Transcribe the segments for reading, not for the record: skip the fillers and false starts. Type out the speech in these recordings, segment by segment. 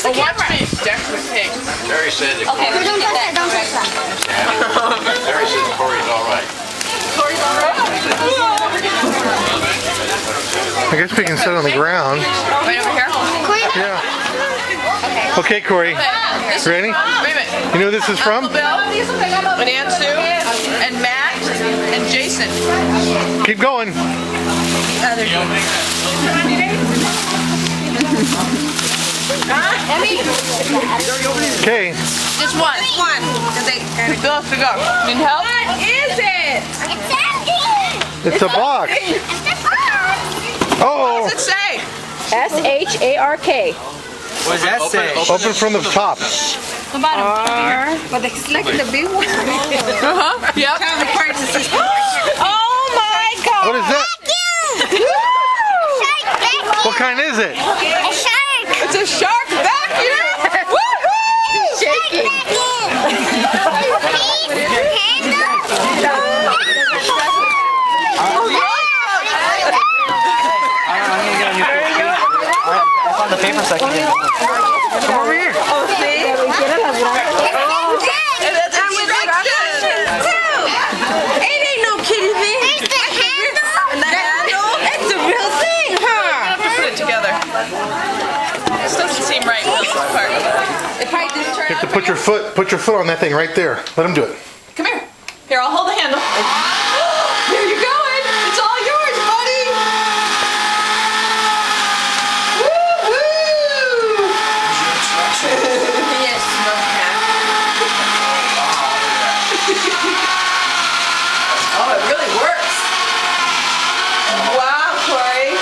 the camera. Watch me. Decked with pink. Terry said that Okay, we're gonna get that. Don't touch that. Terry said Corey's all right. Corey's all right. I guess we can sit on the ground. Right over here? Yeah. Okay, Corey. Ready? Wait a minute. You know who this is from? Uncle Bill, and Aunt Sue, and Matt, and Jason. Keep going. Okay. Just one. Bill has to go. Need help? What is it? It's a box. Oh. What does it say? S-H-A-R-K. What does that say? Open from the top. The bottom. But it's like the big one. Yep. Oh my God! What is that? What kind is it? It's a shark vacuum. Woohoo! Shaking. It's on the paper section. Come over here. Oh, see? It ain't no kitty thing. And the handle? It's a real thing, huh? Put it together. This doesn't seem right. This part. It probably just turned You have to put your foot on that thing right there. Let him do it. Come here. Here, I'll hold the handle. There you go. It's all yours, buddy. Woohoo! Yes, no cap. Oh, it really works. Wow, Corey.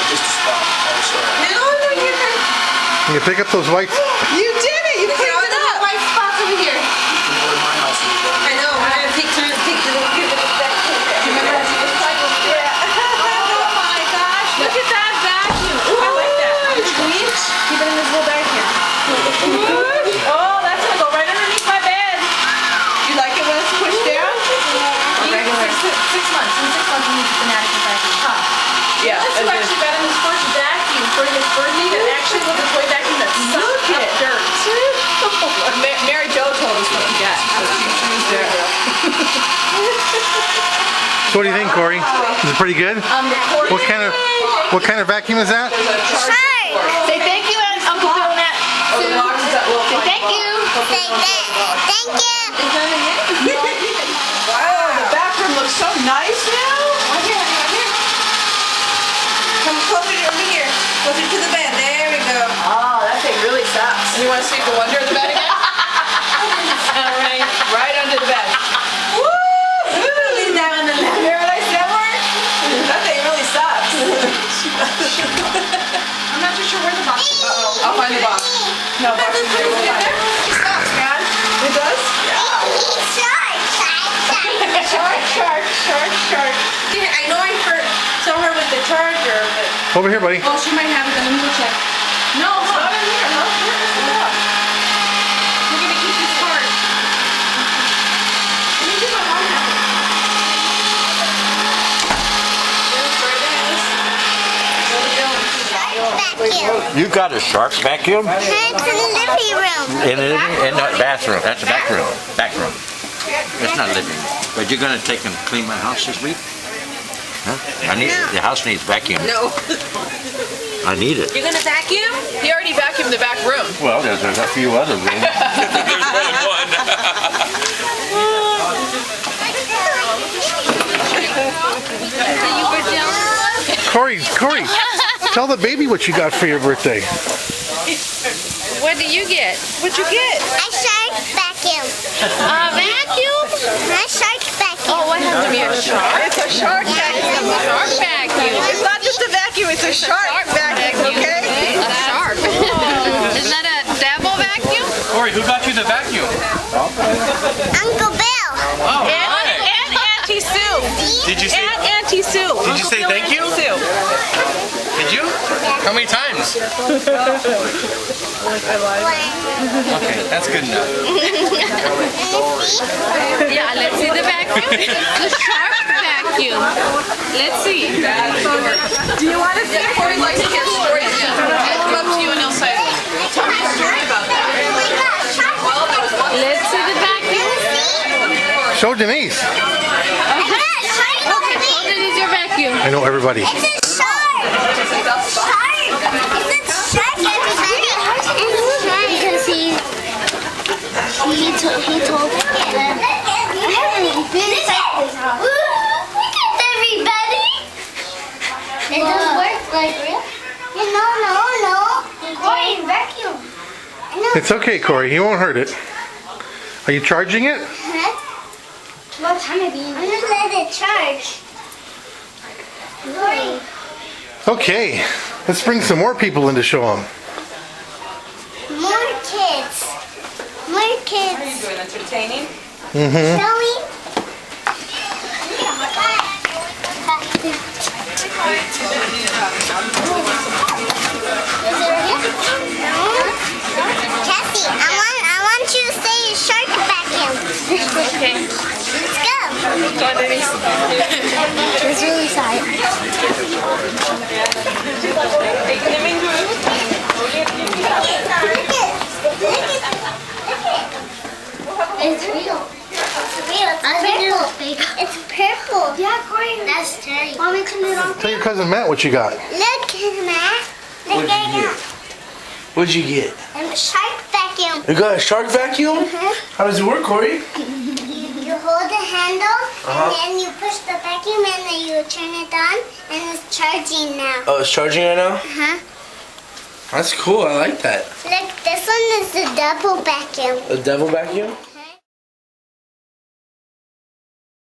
You pick up those white. You did it. You cleaned it up. White spots over here. I know. We're gonna take turns. Remember how she was cycling? Yeah. Oh my gosh! Look at that vacuum. Ooh, I like that. It's clean. Keep it in this little bag here. Oh, that's gonna go right underneath my bed. You like it when it's pushed down? Regular. 6 months. In 6 months, we need the Kinetically vacuum. Huh? Yeah. This has actually been in his first vacuum for his birthday. That actually was a toy vacuum that sucked up dirt. Mary Jo told us what to get. So she used it. So what do you think, Corey? Is it pretty good? What kind of vacuum is that? Say thank you, Uncle Bill and Aunt Sue. Say thank you. Wow, the bathroom looks so nice now. Right here. Come closer over here. Closer to the bed. There we go. Oh, that thing really sucks. You want to see the wonder of the bed again? All right, right under the bed. Leave that one in there. Hear what I said, Mark? That thing really sucks. I'm not too sure where the box is. I'll find the box. No, box is there. We'll find it. It sucks, man. It does? Shark. Yeah, I know I saw her with the charger, but... Over here, buddy. Oh, she might have it. Then let me go check. No, it's not in here. No, where is the box? We're gonna keep this card. Let me see if my mom has it. You got a shark vacuum? It's in the living room. In the bathroom. That's a back room. Back room. It's not living. But you're gonna take and clean my house this week? Huh? The house needs vacuum. No. I need it. You're gonna vacuum? He already vacuumed the back room. Well, there's a few other rooms. There's more than one. Corey, tell the baby what you got for your birthday. What do you get? What'd you get? A shark vacuum. A vacuum? A shark vacuum. Oh, what has to be a shark? It's a shark vacuum. A shark vacuum. It's not just a vacuum, it's a shark vacuum, okay? A shark. Isn't that a devil vacuum? Corey, who got you the vacuum? Uncle Bill. Oh, And nice. Auntie Sue. Did you say? And Auntie Sue. Did you say thank you? Sue. Did you? How many times? Okay, that's good enough. Yeah, let's see the vacuum. The shark vacuum. Let's see. Do you want to see? Corey likes to get stories. He'll come up to you and he'll say, tell me a story about that. Show Denise. I got shark Okay, so this is your vacuum. I know everybody. It's a shark. Shark. It's a shark, everybody. It's a shark. Because he told them. I haven't been inside this house. Look at everybody. It doesn't work like real. No. Corey, vacuum. It's okay, Corey. He won't hurt it. Are you charging it? What time of year? I'm just let it charge. Corey. Okay. Let's bring some more people in to show them. More kids. More What are you kids. doing? Entertaining? Mm-hmm. Showing. Cassie, I want you to say shark vacuum. Okay. Let's go. Go on, Denise. It's really sad. It's real. It's purple. Yeah, Corey. That's Terry. Want me to turn it on? Tell your cousin Matt what you got. Look, Matt. Look at that. What'd you get? A shark vacuum. You got a shark vacuum? How does it work, Corey? You hold the handle, and then you push the vacuum, and then you turn it on, and it's charging now. Oh, it's charging right now? Uh-huh. That's cool. I like that. Look, this one is the double vacuum. A devil vacuum?